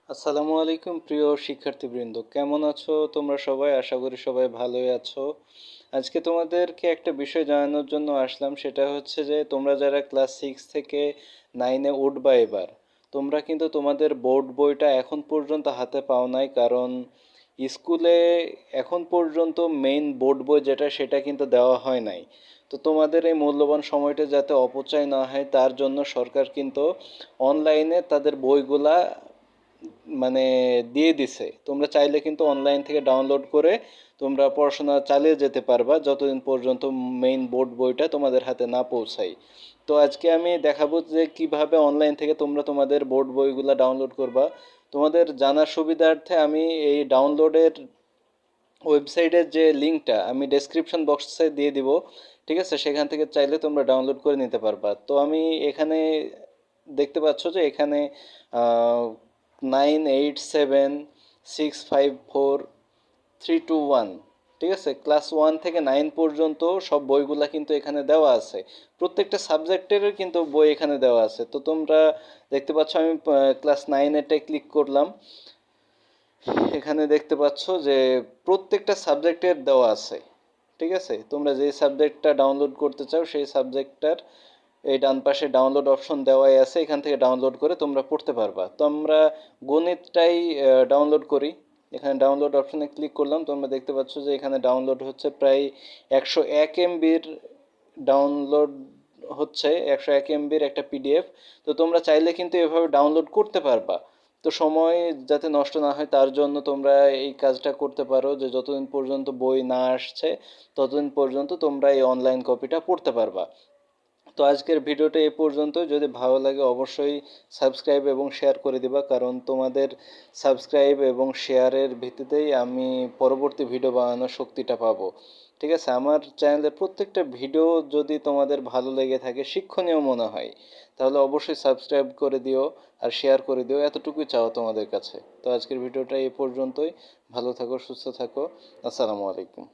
আসসালামু আলাইকুম প্রিয় শিক্ষার্থীবৃন্দ, কেমন আছো তোমরা সবাই? আশা করি সবাই ভালোই আছো। আজকে তোমাদেরকে একটা বিষয় জানানোর জন্য আসলাম, সেটা হচ্ছে যে তোমরা যারা ক্লাস 6 থেকে 9-এ উঠবা এবার, তোমরা কিন্তু তোমাদের বোর্ড বইটা এখন পর্যন্ত হাতে পাও নাই, কারণ স্কুলে এখন পর্যন্ত মেইন বোর্ড বই যেটা সেটা কিন্তু দেওয়া হয় নাই। তো তোমাদের এই মূল্যবান সময়টা যাতে অপচয় না হয় তার জন্য সরকার কিন্তু অনলাইনে তাদের বইগুলা মানে দিয়ে দিছে। তোমরা চাইলে কিন্তু অনলাইন থেকে ডাউনলোড করে তোমরা পড়াশোনা চালিয়ে যেতে পারবা যতদিন পর্যন্ত মেইন বোর্ড বইটা তোমাদের হাতে না পৌঁছায়। তো আজকে আমি দেখাবো যে কিভাবে অনলাইন থেকে তোমরা তোমাদের বোর্ড বইগুলো ডাউনলোড করবা। তোমাদের জানার সুবিধার্থে আমি এই ডাউনলোডের ওয়েবসাইটের যে লিঙ্কটা আমি ডেসক্রিপশন বক্সে দিয়ে দিব, ঠিক আছে? সেখান থেকে চাইলে তোমরা ডাউনলোড করে নিতে পারবা। তো আমি এখানে দেখতে পাচ্ছ যে এখানে 98765432 ঠিক আছে, ক্লাস 1 থেকে 9 পর্যন্ত সব বইগুলা কিন্তু এখানে দেওয়া আছে। প্রত্যেকটা সাবজেক্টের কিন্তু বই এখানে দেওয়া আছে। তো তোমরা দেখতে পাচ্ছ আমি ক্লাস 9 ক্লিক করলাম। এখানে দেখতে পাচ্ছ যে প্রত্যেকটা সাবজেক্টের দেওয়া আছে, ঠিক আছে? তোমরা যে সাবজেক্টটা ডাউনলোড করতে চাও সেই সাবজেক্টটার এই ডান পাশে ডাউনলোড অপশন দেওয়াই আছে, এখান থেকে ডাউনলোড করে তোমরা পড়তে পারবা। তো আমরা গণিতটাই ডাউনলোড করি। এখানে ডাউনলোড অপশনে ক্লিক করলাম, তোমরা দেখতে পাচ্ছ যে এখানে ডাউনলোড হচ্ছে প্রায় 101 MBর ডাউনলোড হচ্ছে, 101 MBর একটা পিডিএফ। তো তোমরা চাইলে কিন্তু এভাবে ডাউনলোড করতে পারবা। তো সময় যাতে নষ্ট না হয় তার জন্য তোমরা এই কাজটা করতে পারো যে যতদিন পর্যন্ত বই না আসছে ততদিন পর্যন্ত তোমরা এই অনলাইন কপিটা পড়তে পারবা। তো আজকের ভিডিওটা এ পর্যন্ত। যদি ভালো লাগে অবশ্যই সাবস্ক্রাইব এবং শেয়ার করে দিবা, কারণ তোমাদের সাবস্ক্রাইব এবং শেয়ারের ভিত্তিতেই আমি পরবর্তী ভিডিও বানানোর শক্তিটা পাবো, ঠিক আছে? আমার চ্যানেলের প্রত্যেকটা ভিডিও যদি তোমাদের ভালো লেগে থাকে, শিক্ষণীয় মনে হয়, তাহলে অবশ্যই সাবস্ক্রাইব করে দিও আর শেয়ার করে দিও, এতটুকুই চাও তোমাদের কাছে। তো আজকের ভিডিওটা এই পর্যন্তই। ভালো থাকো, সুস্থ থাকো। আসসালামু আলাইকুম।